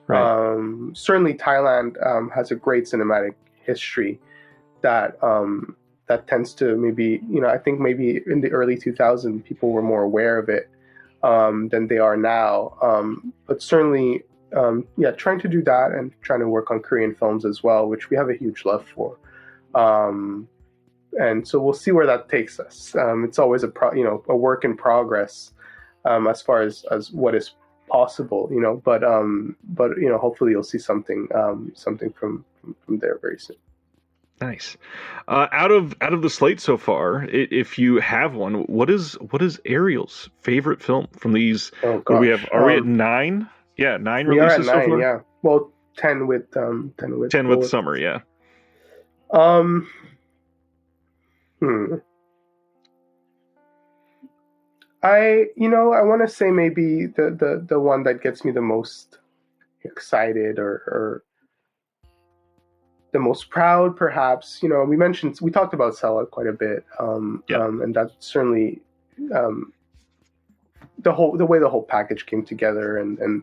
Right. Certainly Thailand has a great cinematic history that that tends to maybe, I think maybe in the early 2000s people were more aware of it than they are now. But certainly, yeah, trying to do that and trying to work on Korean films as well, which we have a huge love for. And so we'll see where that takes us. It's always a work in progress as far as what is possible, but hopefully you'll see something from there very soon. Nice. Out of the slate so far, if you have one, what is Ariel's favorite film from these? Oh What do we have? gosh, Are we at nine? Yeah, nine we are at releases so 9. far. Yeah, well, 10 with 10 with Bullet. Summer. Yeah. Um, hmm. I want to say maybe the one that gets me the most excited or the most proud, perhaps. We talked about Sella quite a bit, Yeah. and that's certainly um, the way the whole package came together, and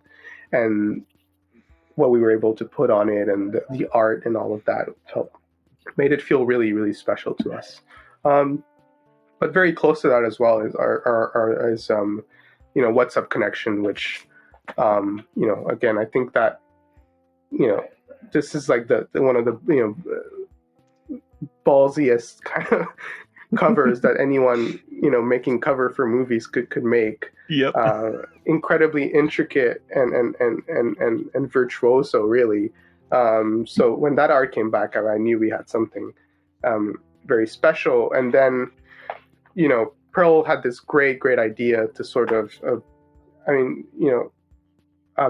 what we were able to put on it, and the art and all of that made it feel really, really special to us. But very close to that as well is What's Up Connection, which again, I think that this is like the one of the ballsiest kind of covers that anyone making cover for movies could make. Yep. Incredibly intricate and virtuoso, really. So when that art came back, I knew we had something very special. And then Pearl had this great idea to sort of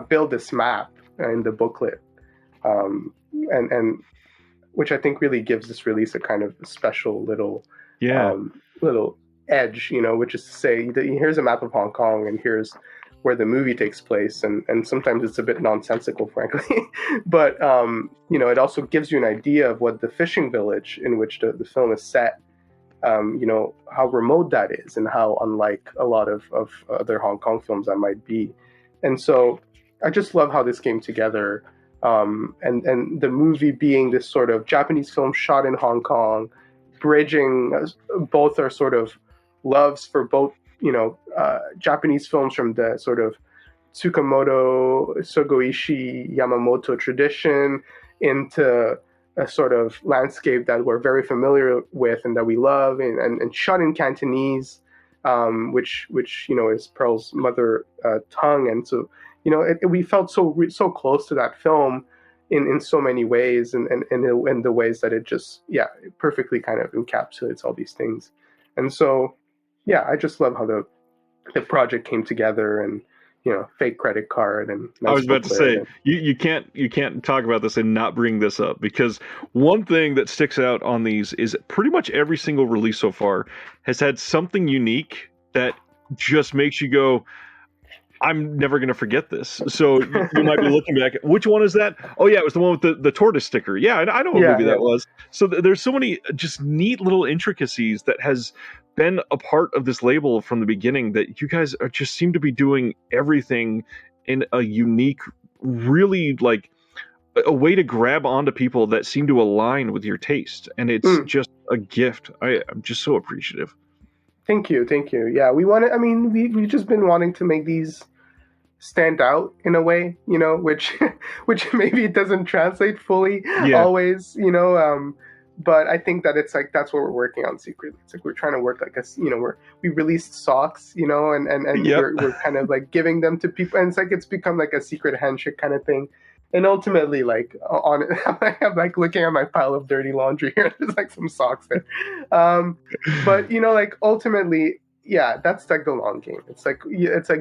build this map in the booklet, and which I think really gives this release a kind of special little Yeah. little edge, which is to say that here's a map of Hong Kong and here's where the movie takes place, and sometimes it's a bit nonsensical, frankly, but it also gives you an idea of what the fishing village in which the film is set, how remote that is and how unlike a lot of other Hong Kong films that might be. And so I just love how this came together. And the movie being this sort of Japanese film shot in Hong Kong, bridging both our sort of loves for both, Japanese films from the sort of Tsukamoto, Sogoishi, Yamamoto tradition into a sort of landscape that we're very familiar with and that we love, and shot in Cantonese, which is Pearl's mother tongue, and so we felt so close to that film in so many ways, and in the ways that it just it perfectly kind of encapsulates all these things, and so I just love how the project came together, and fake credit card and nice I was about to say booklet. you can't talk about this and not bring this up, because one thing that sticks out on these is pretty much every single release so far has had something unique that just makes you go, I'm never going to forget this. So you might be looking back. Which one is that? Oh yeah, it was the one with the tortoise sticker. Yeah, I know what movie that was. So there's so many just neat little intricacies that has been a part of this label from the beginning, that you guys just seem to be doing everything in a unique, really like a way to grab onto people that seem to align with your taste, and it's just a gift. I'm just so appreciative. Thank you. Yeah, we've just been wanting to make these stand out in a way, which which maybe it doesn't translate fully always, but I think that it's like that's what we're working on secretly. It's like we're trying to work like we released socks, and we're kind of like giving them to people, and it's become like a secret handshake kind of thing. And ultimately, like I'm like looking at my pile of dirty laundry here. There's like some socks there, but like ultimately, that's like the long game. It's like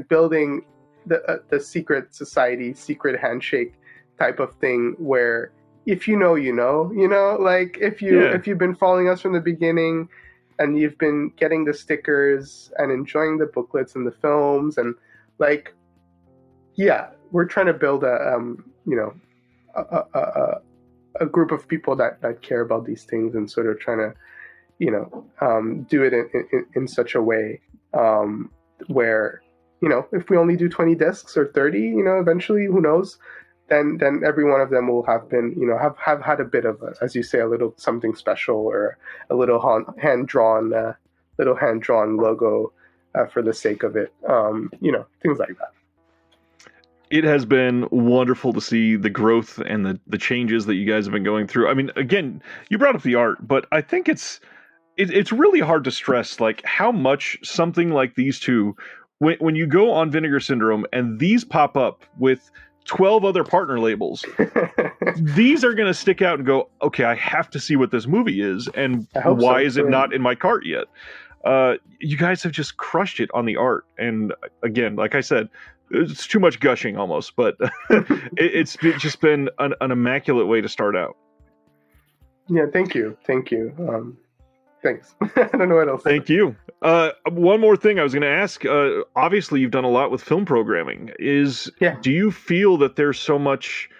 building the secret society, secret handshake type of thing, where if like if you've been following us from the beginning, and you've been getting the stickers and enjoying the booklets and the films, and like we're trying to build a group of people that care about these things, and sort of trying to do it in such a way where if we only do 20 discs or 30, eventually, who knows, then every one of them will have been, have had a bit of, as you say, a little something special, or a little hand drawn, logo for the sake of it. Things like that. It has been wonderful to see the growth and the changes that you guys have been going through. I mean, again, you brought up the art, but I think it's really hard to stress like how much something like these two, when you go on Vinegar Syndrome and these pop up with 12 other partner labels, these are going to stick out and go, okay, I have to see what this movie is, and why is it not in my cart yet? You guys have just crushed it on the art, and again, like I said, it's too much gushing almost, but it's just been an immaculate way to start out. Yeah, thank you. Thanks. I don't know what else. Thank you. One more thing I was going to ask. Obviously, you've done a lot with film programming. Do you feel that there's so much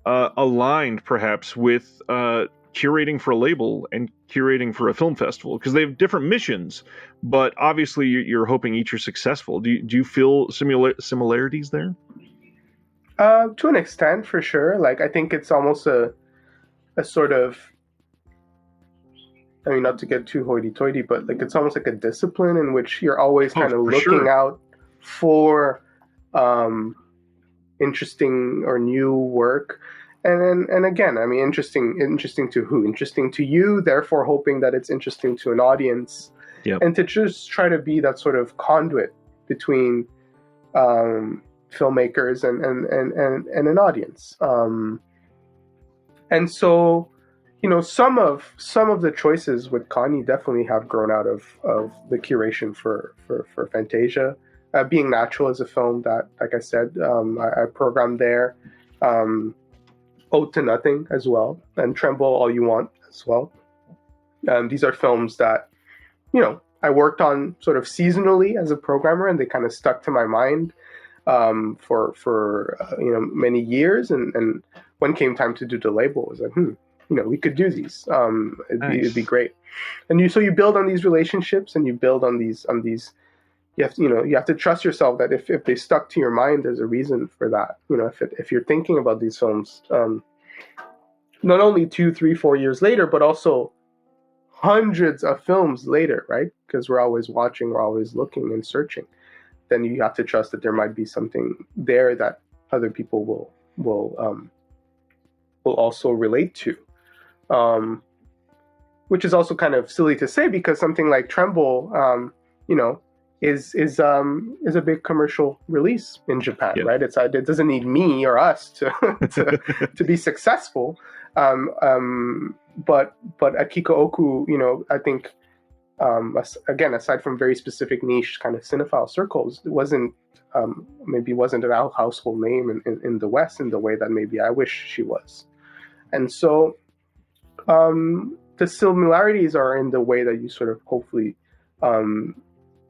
aligned, perhaps, with curating for a label and curating for a film festival? Because they have different missions, but obviously you're hoping each are successful. Do you feel similarities there? To an extent, for sure. Like, I think it's almost a sort of, I mean, not to get too hoity-toity, but like it's almost like a discipline in which you're always kind of looking out for interesting or new work. And again, I mean, interesting to who? Interesting to you, therefore hoping that it's interesting to an audience. Yep. And to just try to be that sort of conduit between filmmakers and an audience. And so, some of the choices with Kani definitely have grown out of the curation for Fantasia. Being Natural is a film that, like I said, I programmed there. Ode to Nothing as well, and Tremble All You Want as well. These are films that, I worked on sort of seasonally as a programmer, and they kind of stuck to my mind for many years. And when came time to do the label, it was like, we could do these. It'd be great. And so you build on these relationships, and you build on these. You have to trust yourself that if they stuck to your mind, there's a reason for that. If you're thinking about these films, not only 2, 3, 4 years later, but also hundreds of films later, right? Because we're always watching, we're always looking and searching. Then you have to trust that there might be something there that other people will also relate to. Which is also kind of silly to say, because something like Tremble, is a big commercial release in Japan, Yep. right? It doesn't need me or us to be successful. But Akiko Oku, I think, again, aside from very specific niche kind of cinephile circles, it wasn't a household name in the West in the way that maybe I wish she was. And so the similarities are in the way that you sort of hopefully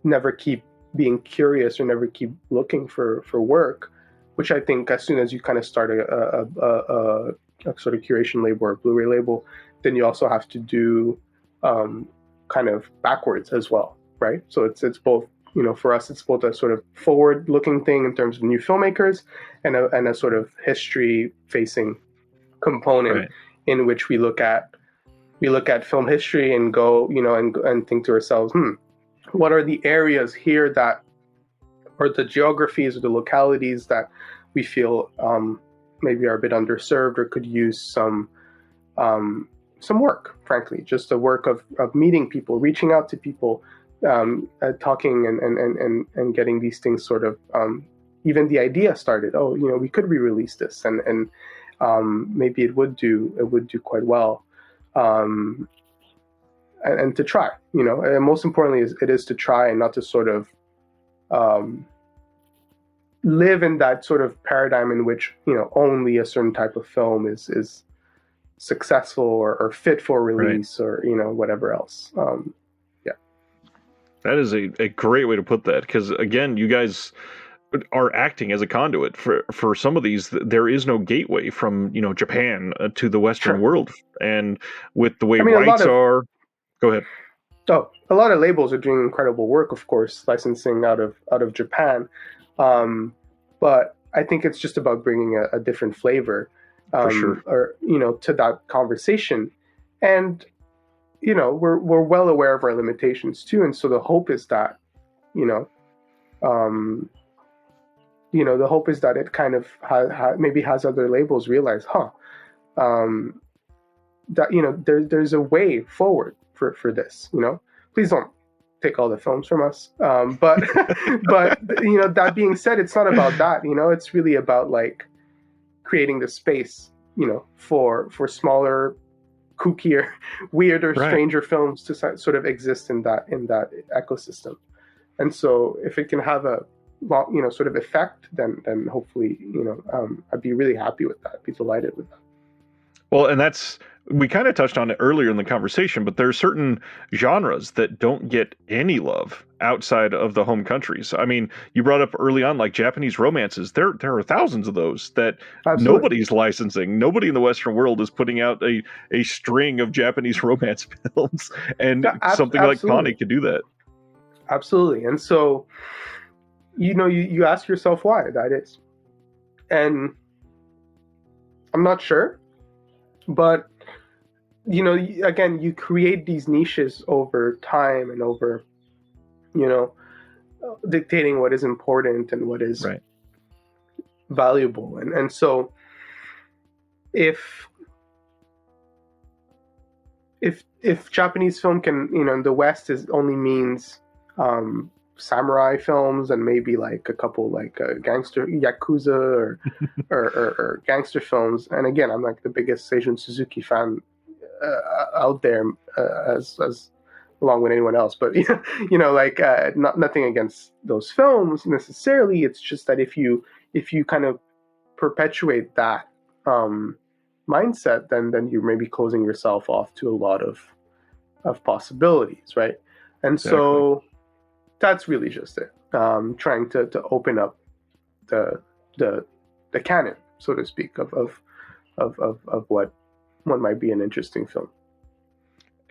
never keep being curious or never keep looking for work, which I think as soon as you kind of start a sort of curation label or a Blu-ray label, then you also have to do kind of backwards as well, right? So it's both, for us, it's both a sort of forward-looking thing in terms of new filmmakers and a sort of history-facing component, right, in which we look at film history and go, and think to ourselves, what are the areas here that, or the geographies or the localities that we feel maybe are a bit underserved or could use some work, frankly, just the work of meeting people, reaching out to people, talking and getting these things sort of, even the idea started. Oh, we could re-release this, and maybe it would do quite well. And to try, and most importantly, it is to try and not to sort of live in that sort of paradigm in which, only a certain type of film is successful or fit for release, right, or, whatever else. Yeah. That is a great way to put that, because, again, you guys are acting as a conduit for some of these. There is no gateway from, Japan to the Western world. And with the way rights are... Go ahead. Oh, a lot of labels are doing incredible work, of course, licensing out of Japan. But I think it's just about bringing a different flavor, For sure. or to that conversation, and we're well aware of our limitations too, and so the hope is that you know um, the hope is that it kind of maybe has other labels realize, um, that there's a way forward for this. Please don't take all the films from us, but but that being said, it's not about that. It's really about like creating the space for smaller, kookier, weirder, Right. stranger films to sort of exist in that ecosystem. And so if it can have a sort of effect, then hopefully I'd be really happy with that. I'd be delighted with that. Well, and we kind of touched on it earlier in the conversation, but there are certain genres that don't get any love outside of the home countries. I mean, you brought up early on, like Japanese romances. There are thousands of those that Absolutely. nobody's licensing. Nobody in the Western world is putting out a string of Japanese romance films, and Yeah, something like Kani could do that. Absolutely. And so, you ask yourself why that is. And I'm not sure, but again, you create these niches over time and over, dictating what is important and what is Right. valuable. And so if Japanese film can, in the West is only means samurai films and maybe like a couple like gangster yakuza or gangster films. And again, I'm like the biggest Seijun Suzuki fan out there, as along with anyone else. But like nothing against those films necessarily. It's just that if you kind of perpetuate that mindset, then you're maybe closing yourself off to a lot of possibilities, right? And so that's really just it. Trying to open up the canon, so to speak, of what might be an interesting film.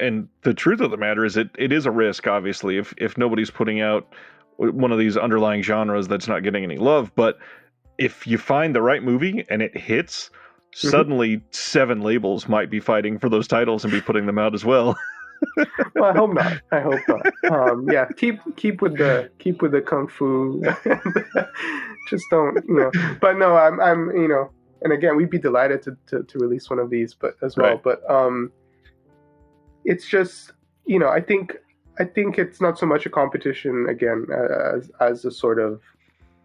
And the truth of the matter is, it is a risk, obviously, if nobody's putting out one of these underlying genres that's not getting any love. But if you find the right movie and it hits, suddenly 7 labels might be fighting for those titles and be putting them out as well. Well, I hope not. Yeah, keep with the kung fu. Just don't, But no, I'm and again, we'd be delighted to release one of these, but as well. Right. But it's just, I think it's not so much a competition again as a sort of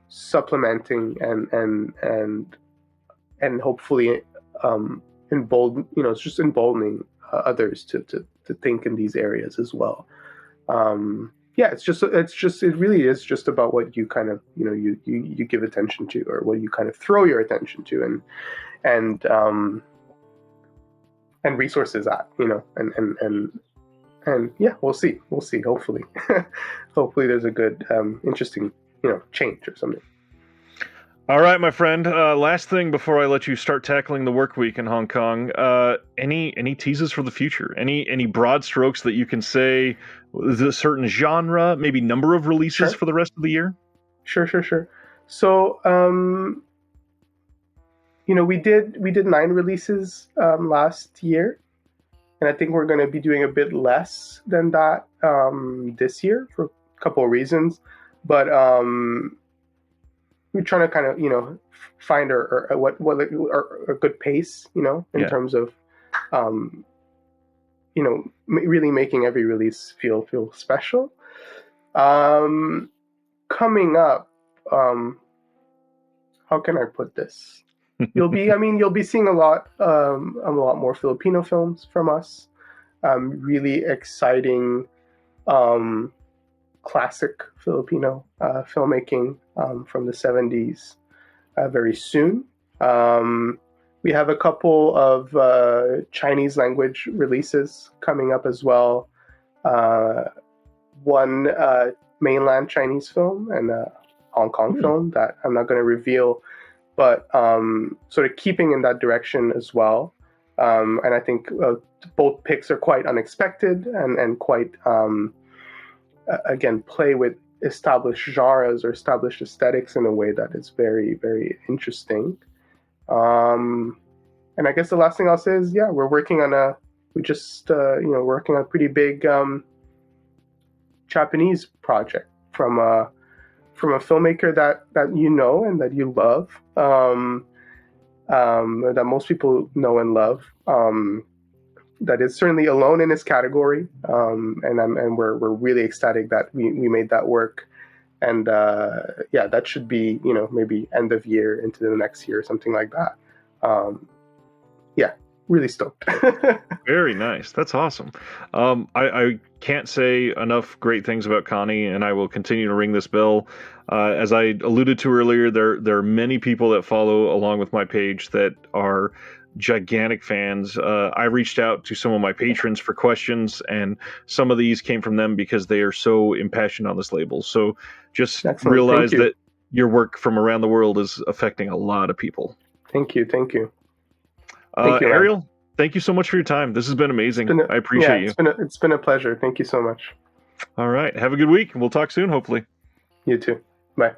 supplementing and hopefully it's just emboldening others to think in these areas as well. It really is just about what you kind of you give attention to, or what you kind of throw your attention to, and resources at, and yeah, we'll see hopefully hopefully there's a good interesting change or something. All right, my friend. Last thing before I let you start tackling the work week in Hong Kong. Any teases for the future? Any broad strokes that you can say? A certain genre, maybe number of releases for the rest of the year? Sure. So, we did 9 releases last year, and I think we're going to be doing a bit less than that this year for a couple of reasons, but we're trying to kind of find a good pace in terms of really making every release feel special. Coming up, how can I put this? You'll be seeing a lot more Filipino films from us. Really exciting classic Filipino filmmaking from the 70s very soon. We have a couple of Chinese language releases coming up as well. One mainland Chinese film and a Hong Kong film that I'm not going to reveal, but sort of keeping in that direction as well. And I think both picks are quite unexpected and quite, again, play with established genres or established aesthetics in a way that is very, very interesting. And I guess the last thing I'll say is, yeah, we just working on a pretty big Japanese project from a filmmaker that you know and that you love, that most people know and love. That is certainly alone in his category, and we're really ecstatic that we made that work. And yeah, that should be maybe end of year into the next year, something like that. Yeah, really stoked. Very nice. That's awesome. I can't say enough great things about Kani, and I will continue to ring this bell. As I alluded to earlier, there are many people that follow along with my page that are gigantic fans. I reached out to some of my patrons for questions, and some of these came from them because they are so impassioned on this label. So just Excellent. realize that your work from around the world is affecting a lot of people. Thank you. Thank you, Ariel, thank you so much for your time. This has been amazing. I appreciate you. It's been a pleasure. Thank you so much. All right. Have a good week. We'll talk soon, hopefully. You too. Bye.